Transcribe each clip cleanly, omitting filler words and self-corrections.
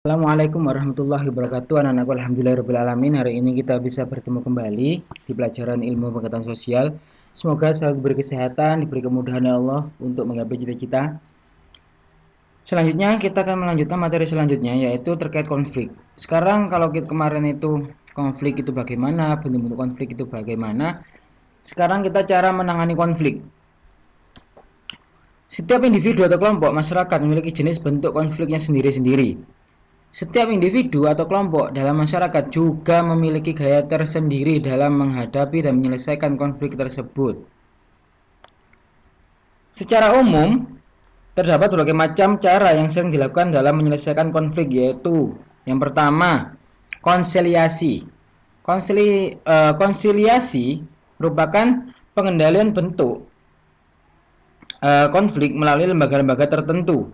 Assalamualaikum warahmatullahi wabarakatuh. Anak-anakku, alhamdulillahirrahmanirrahim. Hari ini kita bisa bertemu kembali di pelajaran ilmu pengetahuan sosial. Semoga selalu diberi kesehatan, diberi kemudahan ya Allah untuk menggapai cita-cita. Selanjutnya kita akan melanjutkan materi selanjutnya, yaitu terkait konflik. Sekarang kalau kemarin itu konflik itu bagaimana, bentuk-bentuk konflik itu bagaimana. Sekarang kita cara menangani konflik. Setiap individu atau kelompok masyarakat memiliki jenis bentuk konfliknya sendiri-sendiri. Setiap individu atau kelompok dalam masyarakat juga memiliki gaya tersendiri dalam menghadapi dan menyelesaikan konflik tersebut. Secara umum, terdapat berbagai macam cara yang sering dilakukan dalam menyelesaikan konflik, yaitu yang pertama, konsiliasi. Konsiliasi merupakan pengendalian bentuk konflik melalui lembaga-lembaga tertentu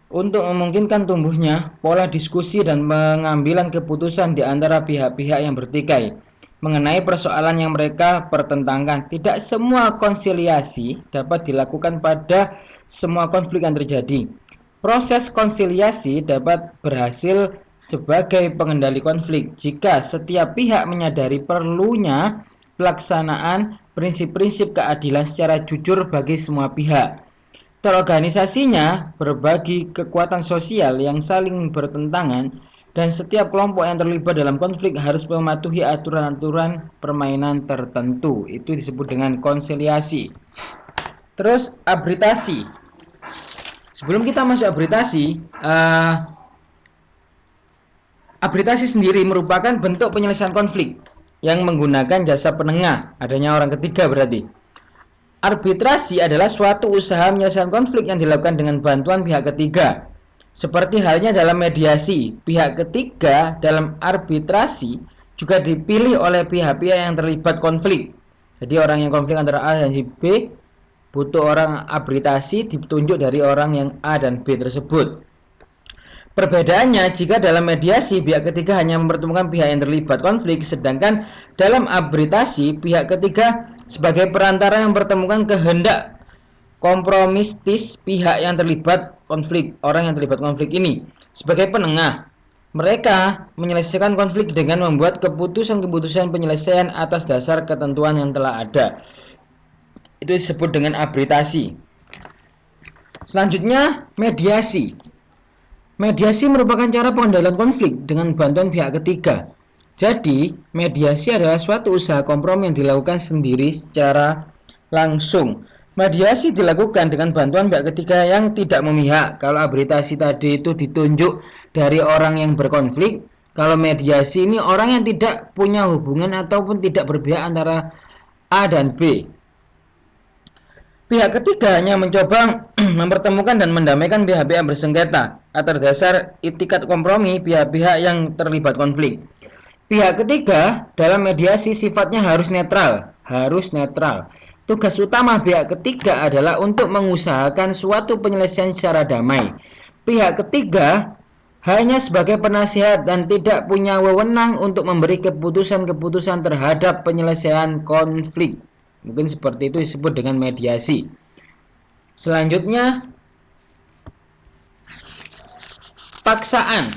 untuk memungkinkan tumbuhnya pola diskusi dan pengambilan keputusan di antara pihak-pihak yang bertikai mengenai persoalan yang mereka pertentangkan. Tidak semua konsiliasi dapat dilakukan pada semua konflik yang terjadi. Proses konsiliasi dapat berhasil sebagai pengendali konflik jika setiap pihak menyadari perlunya pelaksanaan prinsip-prinsip keadilan secara jujur bagi semua pihak. Terorganisasinya berbagi kekuatan sosial yang saling bertentangan, dan setiap kelompok yang terlibat dalam konflik harus mematuhi aturan-aturan permainan tertentu. Itu disebut dengan konsiliasi. Terus arbitration. Sebelum kita masuk arbitration, arbitration sendiri merupakan bentuk penyelesaian konflik yang menggunakan jasa penengah, adanya orang ketiga berarti. Arbitrasi adalah suatu usaha menyelesaikan konflik yang dilakukan dengan bantuan pihak ketiga. Seperti halnya dalam mediasi, pihak ketiga dalam arbitrasi juga dipilih oleh pihak-pihak yang terlibat konflik. Jadi orang yang konflik antara A dan si B butuh orang arbitrasi ditunjuk dari orang yang A dan B tersebut. Perbedaannya, jika dalam mediasi pihak ketiga hanya mempertemukan pihak yang terlibat konflik, sedangkan dalam arbitrasi pihak ketiga sebagai perantara yang mempertemukan kehendak kompromistis pihak yang terlibat konflik, orang yang terlibat konflik ini. Sebagai penengah, mereka menyelesaikan konflik dengan membuat keputusan-keputusan penyelesaian atas dasar ketentuan yang telah ada. Itu disebut dengan arbitrasi. Selanjutnya, mediasi. Mediasi merupakan cara pengendalian konflik dengan bantuan pihak ketiga. Jadi, mediasi adalah suatu usaha kompromi yang dilakukan sendiri secara langsung. Mediasi dilakukan dengan bantuan pihak ketiga yang tidak memihak. Kalau arbitrasi tadi itu ditunjuk dari orang yang berkonflik, kalau mediasi ini orang yang tidak punya hubungan ataupun tidak berpihak antara A dan B. Pihak ketiga hanya mencoba mempertemukan dan mendamaikan pihak-pihak yang bersengketa atas dasar itikat kompromi pihak-pihak yang terlibat konflik. Pihak ketiga dalam mediasi sifatnya harus netral. Tugas utama pihak ketiga adalah untuk mengusahakan suatu penyelesaian secara damai. Pihak ketiga hanya sebagai penasihat dan tidak punya wewenang untuk memberi keputusan-keputusan terhadap penyelesaian konflik. Mungkin seperti itu disebut dengan mediasi. Selanjutnya, paksaan.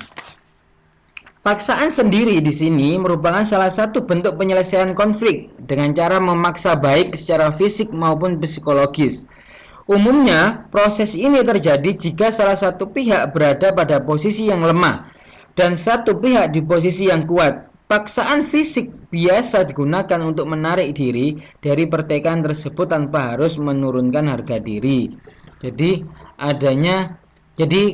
Paksaan sendiri di sini merupakan salah satu bentuk penyelesaian konflik dengan cara memaksa baik secara fisik maupun psikologis. Umumnya, proses ini terjadi jika salah satu pihak berada pada posisi yang lemah dan satu pihak di posisi yang kuat. Paksaan fisik biasa digunakan untuk menarik diri dari pertikaian tersebut tanpa harus menurunkan harga diri. Jadi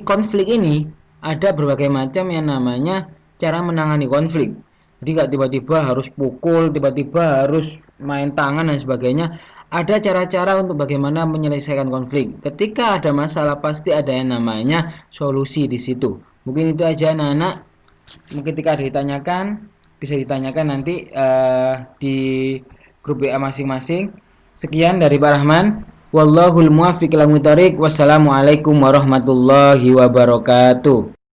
konflik ini ada berbagai macam yang namanya cara menangani konflik. Jadi gak tiba-tiba harus pukul, tiba-tiba harus main tangan dan sebagainya. Ada cara-cara untuk bagaimana menyelesaikan konflik. Ketika ada masalah pasti ada yang namanya solusi di situ. Mungkin itu aja anak-anak. Mungkin ketika ditanyakan bisa ditanyakan nanti di grup WA masing-masing. Sekian dari Pak Rahman. Wallahul muwaffiq ila thoriq. Wassalamualaikum warahmatullahi wabarakatuh.